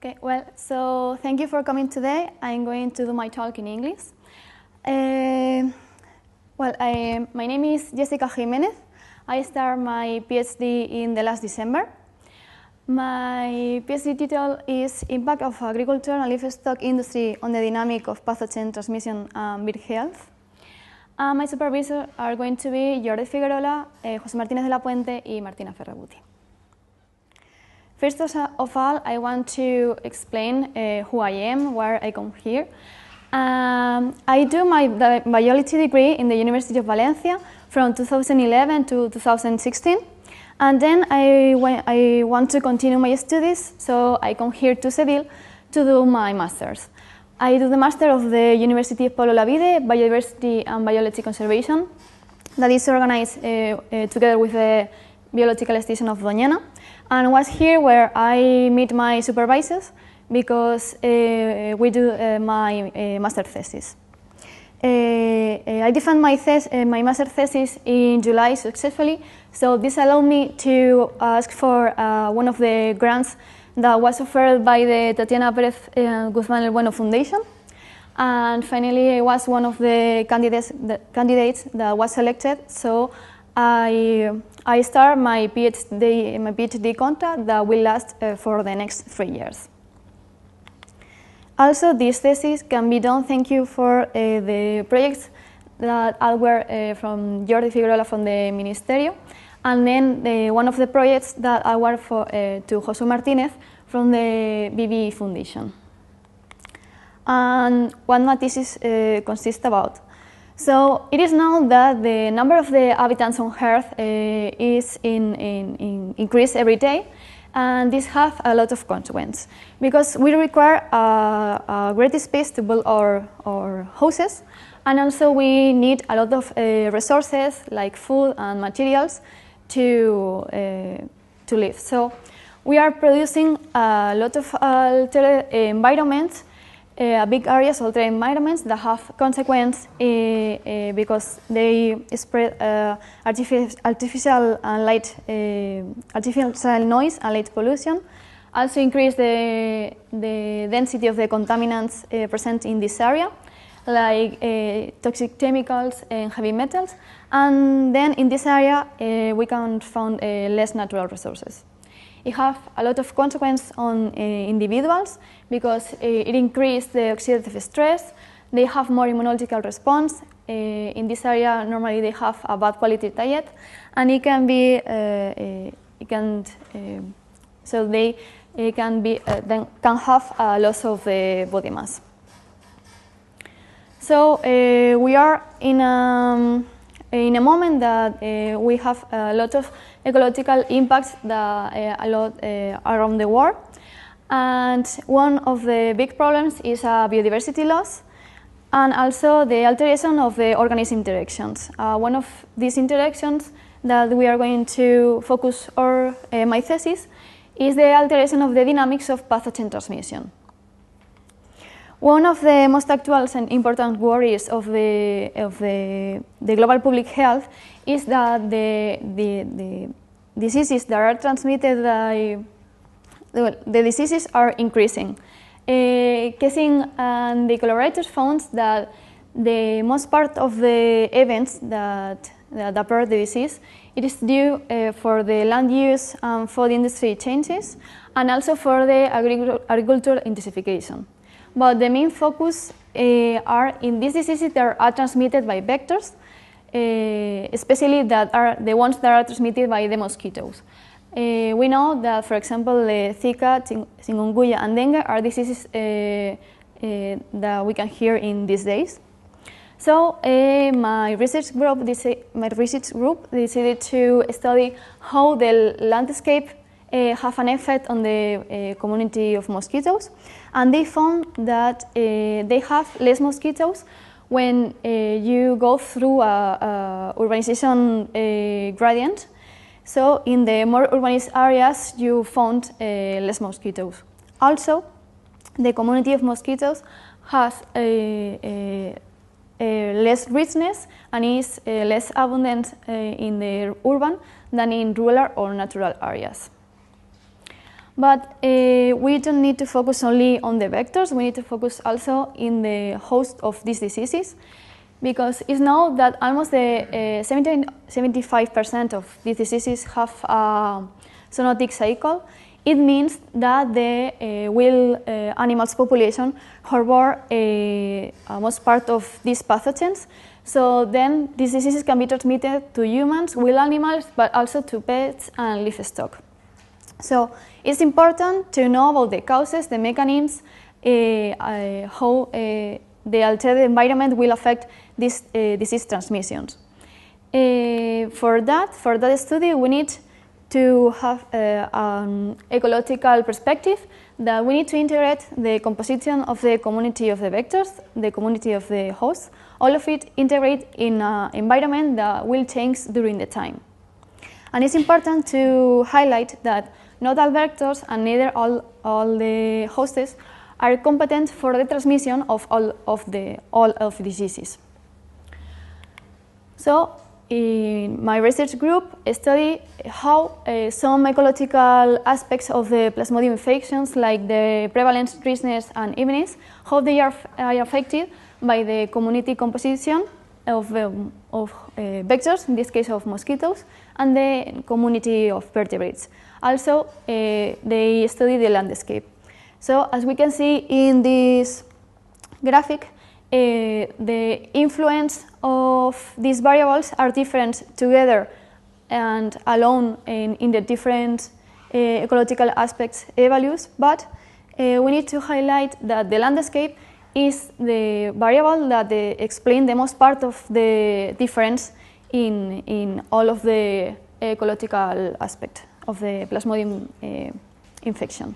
Okay, well, so thank you for coming today. I'm going to do my talk in English. My name is Jéssica Jiménez. I started my PhD in the last December. My PhD title is Impact of Agriculture and Livestock Industry on the Dynamic of Pathogen Transmission and Bird Health. My supervisors are going to be Jordi Figuerola, José Martínez de la Puente, y Martina Ferraguti. First of all, I want to explain who I am, where I come here. I do my biology degree in the University of Valencia from 2011 to 2016. And then I want to continue my studies, so I come here to Seville to do my master's. I do the master of the University of Pablo Olavide, Biodiversity and Biology Conservation, that is organized together with the Biological Station of Doñana, and was here where I meet my supervisors because we do my master thesis. I defend my master thesis in July successfully, so this allowed me to ask for one of the grants that was offered by the Tatiana Pérez Guzmán El Bueno Foundation. And finally, I was one of the candidates that was selected, so I start my PhD contract that will last for the next 3 years. Also, this thesis can be done thank you for the projects that were from Jordi Figuerola from the Ministerio, and then one of the projects that I work for to José Martínez from the BB Foundation. And what my thesis consists about. So it is known that the number of the inhabitants on Earth is increase every day, and this has a lot of consequences because we require a great space to build our houses, and also we need a lot of resources like food and materials to live. So we are producing a lot of altered environments, big areas, altered environments that have consequences because they spread artificial noise and light pollution, also increase the density of the contaminants present in this area, like toxic chemicals and heavy metals, and then in this area we can find less natural resources. It has a lot of consequences on individuals because it increases the oxidative stress. They have more immunological response. In this area, normally they have a bad quality diet, and it can be so they can have a loss of the body mass. So we are in a moment that we have a lot of ecological impacts that around the world, and one of the big problems is biodiversity loss and also the alteration of the organism interactions. One of these interactions that we are going to focus my thesis is the alteration of the dynamics of pathogen transmission. One of the most actual and important worries of the global public health is that the diseases that are transmitted by the diseases are increasing. Kessing and the collaborators found that the most part of the events that occur the disease, it is due for the land use and for the industry changes, and also for the agricultural intensification. But the main focus are in these diseases that are transmitted by vectors, especially that are the ones that are transmitted by the mosquitoes. We know that, for example, the Zika, chikungunya, and dengue are diseases that we can hear in these days. So my research group decided to study how the landscape have an effect on the community of mosquitoes, and they found that they have less mosquitoes when you go through a urbanization gradient. So in the more urbanized areas you found less mosquitoes. Also, the community of mosquitoes has less richness and is less abundant in the urban than in rural or natural areas. But we don't need to focus only on the vectors, we need to focus also in the host of these diseases, because it's known that almost 75% of these diseases have a zoonotic cycle. It means that the wild animals population harbor most part of these pathogens. So then these diseases can be transmitted to humans, wild animals, but also to pets and livestock. So it's important to know about the causes, the mechanisms, how the altered environment will affect these disease transmissions. For that study, we need to have an ecological perspective, that we need to integrate the composition of the community of the vectors, the community of the hosts, all of it integrate in an environment that will change during the time. And it's important to highlight that not all vectors and neither all the hosts are competent for the transmission of all of the diseases. So, in my research group, I study how some ecological aspects of the Plasmodium infections, like the prevalence, richness, and evenness, how they are affected by the community composition of vectors, in this case of mosquitoes, and the community of vertebrates. Also, they study the landscape. So, as we can see in this graphic, the influence of these variables are different together and alone in the different ecological aspects values, but we need to highlight that the landscape is the variable that explains the most part of the difference in all of the ecological aspect of the Plasmodium infection.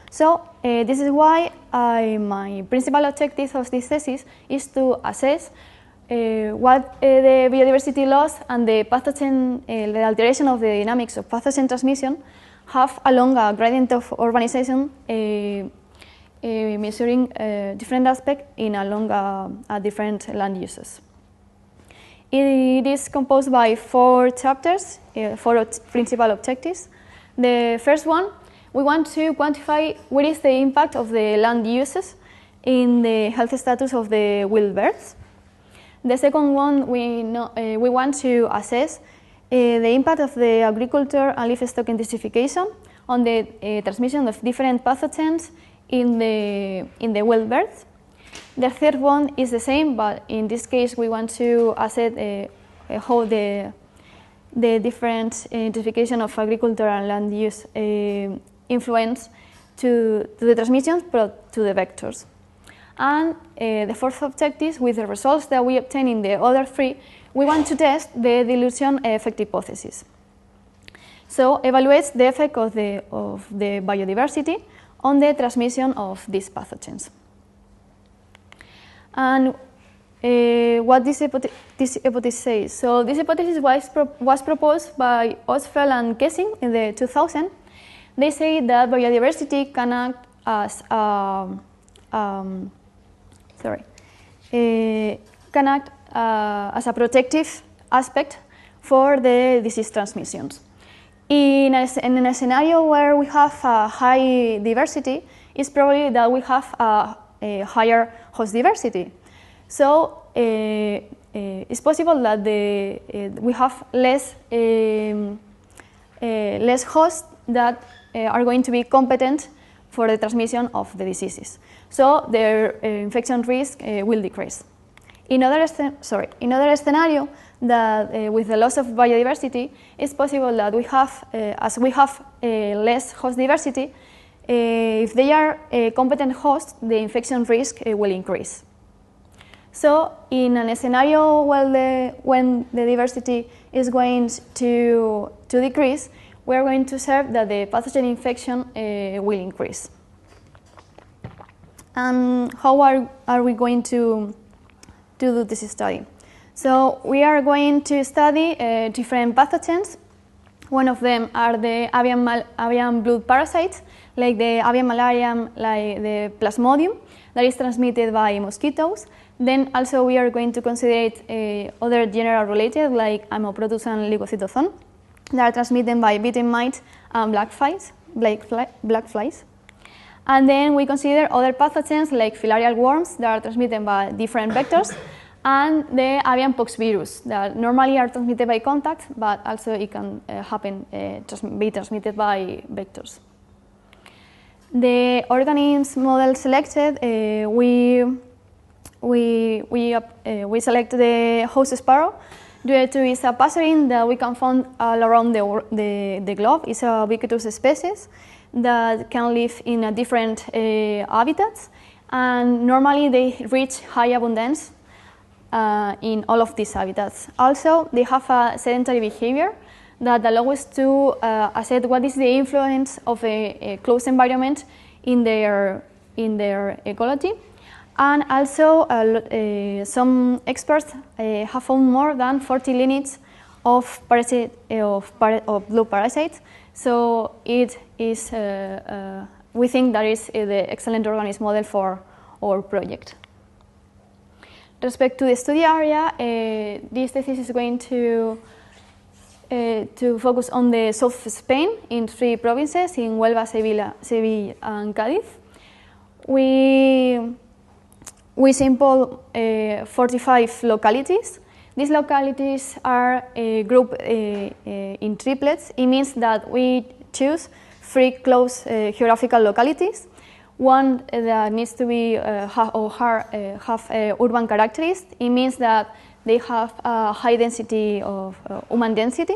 So this is why my principal objective of this thesis is to assess what the biodiversity loss and the pathogen, the alteration of the dynamics of pathogen transmission have along a gradient of urbanization, measuring different aspects along different land uses. It is composed by 4 chapters, 4 principal objectives. The first one, we want to quantify what is the impact of the land uses in the health status of the wild birds. The second one, we want to assess the impact of the agriculture and livestock intensification on the transmission of different pathogens in the wild birds. The third one is the same, but in this case we want to assess how the different intensification of agriculture and land use influence to the transmissions, but to the vectors. And the fourth objective, with the results that we obtain in the other 3, we want to test the dilution effect hypothesis. So, evaluates the effect of the biodiversity on the transmission of these pathogens. And what this hypothesis says. So, this hypothesis was proposed by Osfeld and Kessing in the 2000. They say that biodiversity can act as as a protective aspect for the disease transmissions. In a scenario where we have a high diversity, it's probably that we have a higher host diversity. So it's possible that we have less hosts that are going to be competent for the transmission of the diseases. So their infection risk will decrease. In other scenario, that with the loss of biodiversity, it's possible that we have, as we have less host diversity, if they are competent hosts, the infection risk will increase. So in a scenario when the diversity is going to decrease, we are going to observe that the pathogen infection will increase. And how are we going to do this study? So we are going to study different pathogens. One of them are the avian blood parasites, like the avian malarium, like the Plasmodium, that is transmitted by mosquitoes. Then also we are going to consider other genera related, like Ammoprotus and Leucocytozoon, that are transmitted by beetle mites and black flies. black flies. And then we consider other pathogens like filarial worms that are transmitted by different vectors, and the avian pox virus that normally are transmitted by contact, but also it can be transmitted by vectors. The organism model selected, we select the host sparrow due to it's a passerine that we can find all around the globe. It's a ubiquitous species that can live in different habitats, and normally they reach high abundance in all of these habitats. Also, they have a sedentary behavior that allows us to assess what is the influence of a closed environment in their ecology. And also, some experts have found more than 40 lineages of blue parasites. So it is, we think that is the excellent organism model for our project. Respect to the study area, this thesis is going to focus on the south of Spain in 3 provinces, in Huelva, Sevilla, and Cádiz. We sample 45 localities. These localities are grouped in triplets. It means that we choose 3 close geographical localities. One that needs to be have urban characteristics. It means that they have a high density of human density.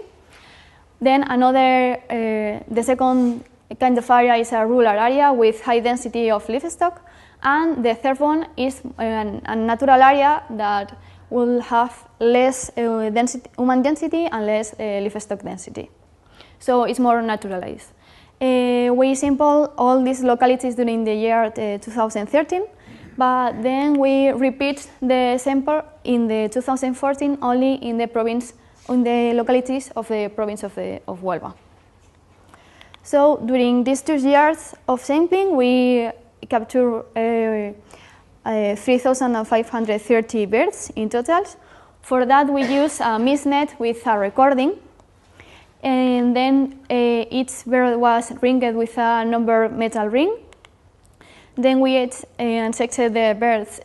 Then another, the second kind of area is a rural area with high density of livestock. And the third one is a natural area that will have less human density and less livestock density. So it's more naturalized. We sample all these localities during the year 2013, but then we repeat the sample in the 2014 only in the province, in the localities of the province of Huelva. So during these 2 years of sampling, we capture 3,530 birds in total. For that, we use a mist net with a recording, and then each bird was ringed with a number metal ring. Then we checked the birds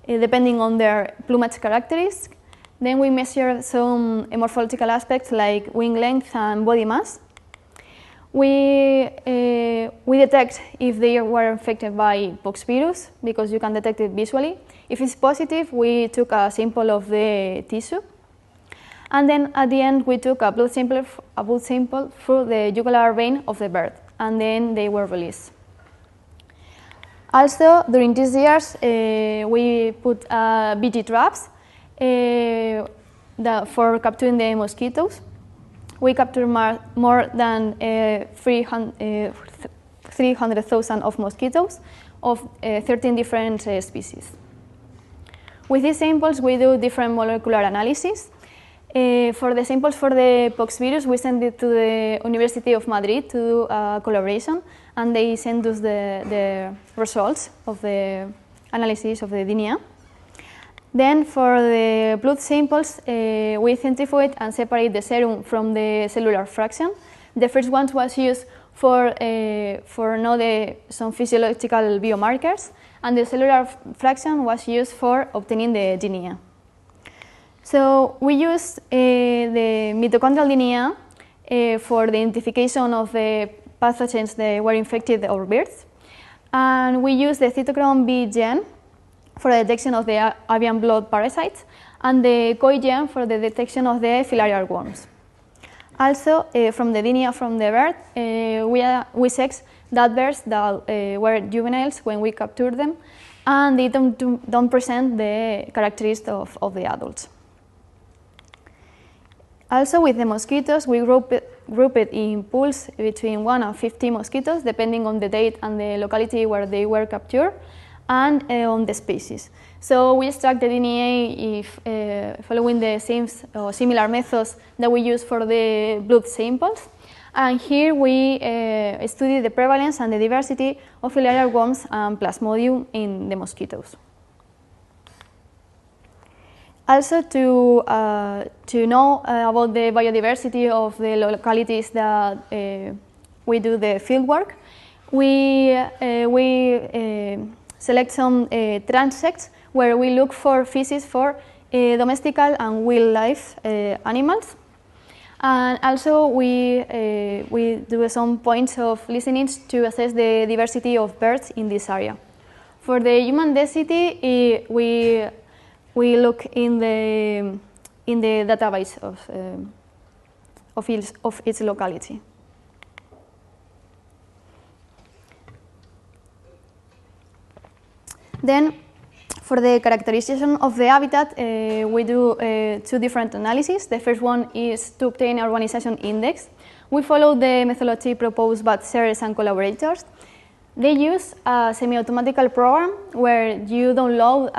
depending on their plumage characteristics. Then we measured some morphological aspects like wing length and body mass. We detect if they were infected by pox virus, because you can detect it visually. If it's positive, we took a sample of the tissue. And then at the end, we took a blood sample through the jugular vein of the bird, and then they were released. Also, during these years, we put BG traps for capturing the mosquitoes. We captured more than 300,000 of mosquitoes of 13 different species. With these samples, we do different molecular analysis. For the samples for the pox virus, we send it to the University of Madrid to do a collaboration, and they send us the results of the analysis of the DNA. Then for the blood samples, we centrifuge and separate the serum from the cellular fraction. The first one was used for some physiological biomarkers, and the cellular fraction was used for obtaining the DNA. So we used the mitochondrial DNA for the identification of the pathogens that were infected our birds, and we used the cytochrome B gene for the detection of the avian blood parasites, and the COI gene for the detection of the filarial worms. Also, from the DNA from the bird, we checked that birds that were juveniles when we captured them, and they don't present the characteristics of the adults. Also, with the mosquitoes, we group it in pools between 1 and 50 mosquitoes, depending on the date and the locality where they were captured, and on the species. So we extract the DNA following the same or similar methods that we use for the blood samples. And here we study the prevalence and the diversity of filarial worms and plasmodium in the mosquitoes. Also, to know about the biodiversity of the localities that we do the field work, we select some transects where we look for species for domestical and wildlife animals. And also we do some points of listening to assess the diversity of birds in this area. For the human density, we look in the database of its locality. Then, for the characterization of the habitat, we do two different analyses. The first one is to obtain a urbanization index. We follow the methodology proposed by Seres and collaborators. They use a semi-automatical program where you download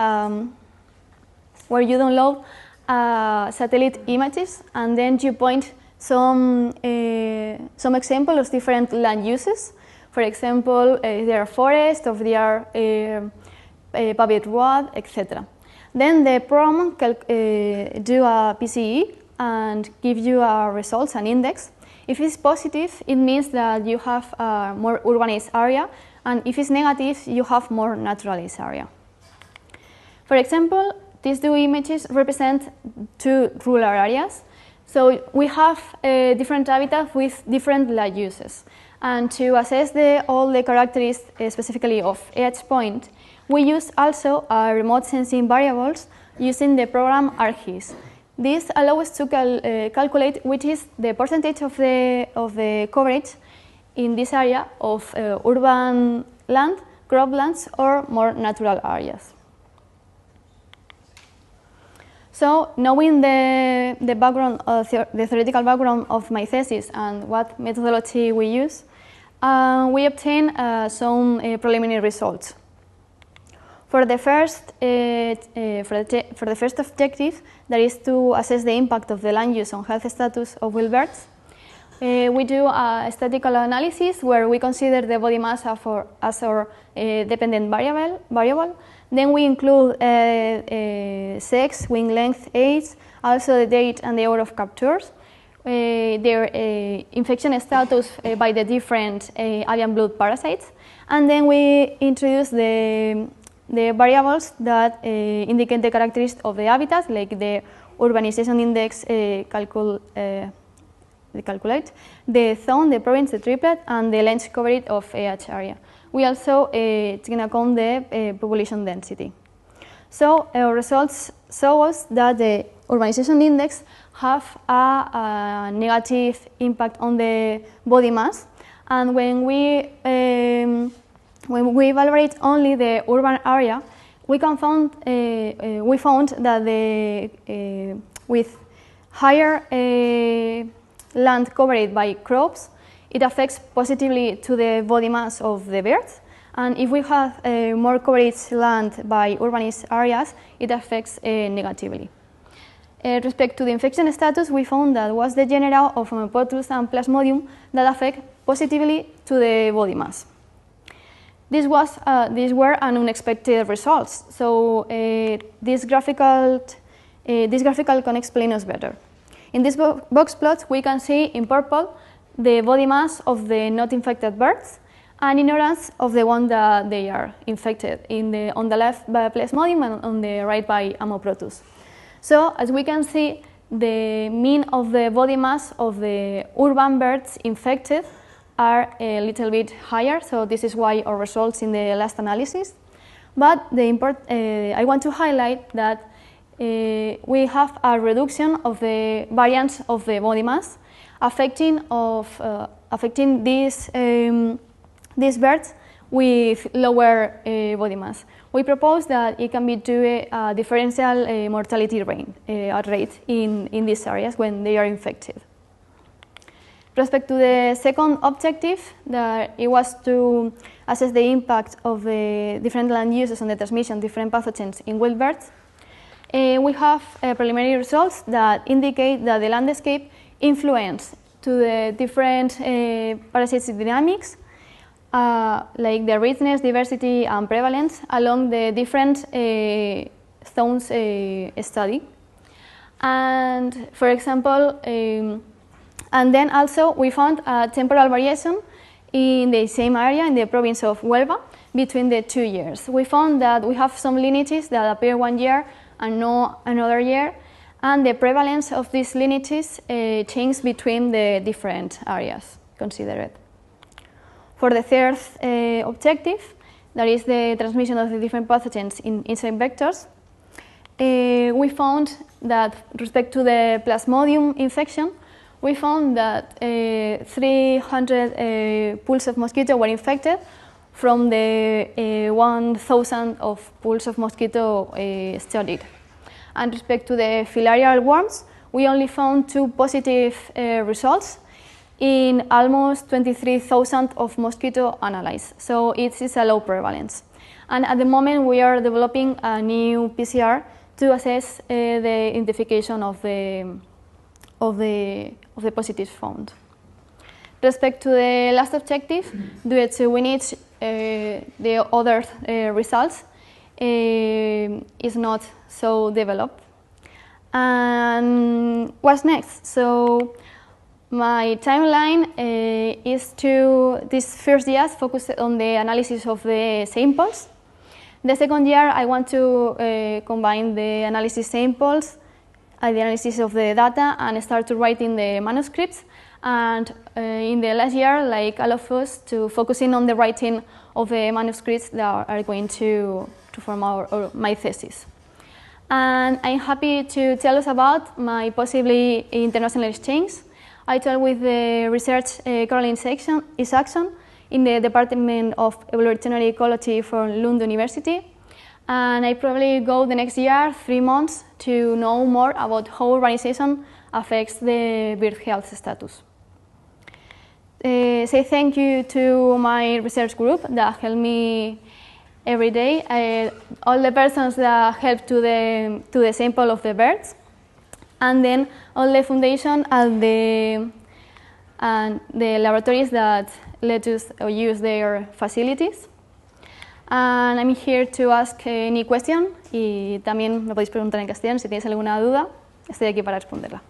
satellite images, and then you point some examples of different land uses. For example, if there are forests, or if there are public road, etc. Then the program do a PCE and give you a results, an index. If it's positive, it means that you have a more urbanized area, and if it's negative, you have more naturalized area. For example, these two images represent two rural areas. So we have different habitats with different land uses. And to assess all the characteristics specifically of each point, we use also remote sensing variables using the program ArcGIS. This allows us to calculate which is the percentage of the coverage in this area of urban land, croplands, or more natural areas. So, knowing the background, the theoretical background of my thesis and what methodology we use, we obtain some preliminary results. For the first objective, that is to assess the impact of the land use on health status of wild birds, we do a statistical analysis where we consider the body mass as our dependent variable. Then we include sex, wing length, age, also the date and the hour of captures, their infection status by the different avian blood parasites, and then we introduce the variables that indicate the characteristics of the habitat, like the urbanization index calculate, the zone, the province, the triplet, and the land coverage of each area. We also take into account the population density. So our results show us that the urbanization index have a negative impact on the body mass, and when we evaluate only the urban area, we found that with higher land covered by crops, it affects positively to the body mass of the birds, and if we have more coverage land by urbanized areas, it affects negatively. Respect to the infection status, we found that was the genera of Aumento and Plasmodium that affect positively to the body mass. These were unexpected results, so this graphical can explain us better. In this box plot, we can see in purple the body mass of the not infected birds and in orange of the one that they are infected, on the left by Plasmodium and on the right by Aumento. So, as we can see, the mean of the body mass of the urban birds infected are a little bit higher, so this is why our results in the last analysis. But I want to highlight that we have a reduction of the variance of the body mass, affecting these birds with lower body mass. We propose that it can be due to a differential mortality rate in these areas when they are infected. Respect to the second objective, that it was to assess the impact of the different land uses on the transmission of different pathogens in wild birds. We have preliminary results that indicate that the landscape influence to the different parasitic dynamics, like the richness, diversity, and prevalence along the different zones studied And for example, and then also we found a temporal variation in the same area in the province of Huelva between the 2 years. We found that we have some lineages that appear 1 year and no another year, and the prevalence of these lineages changes between the different areas considered. For the third objective, that is the transmission of the different pathogens in insect vectors, we found that with respect to the Plasmodium infection, we found that 300 pools of mosquito were infected from the 1,000 of pools of mosquito studied. And with respect to the filarial worms, we only found 2 positive results in almost 23,000 of mosquito analyzed. So it is a low prevalence. And at the moment we are developing a new PCR to assess the identification of the positives found. Respect to the last objective, due to we need the other results is not so developed. And what's next? So my timeline is to this first year focused on the analysis of the samples. The second year I want to combine the analysis samples, the analysis of the data, and start to writing the manuscripts. And in the last year, like all of us, to focusing on the writing of the manuscripts that are going to form my thesis. And I'm happy to tell us about my possibly international exchange. I talked with the research Caroline Isaacson in the Department of Evolutionary Ecology from Lund University. And I probably go the next year, 3 months, to know more about how urbanization affects the bird health status. Say thank you to my research group that help me every day, all the persons that help to the sample of the birds, and then all the foundation and the laboratories that let us use their facilities. And I'm here to ask any question, y también me podéis preguntar en castellano si tenéis alguna duda, estoy aquí para responderla.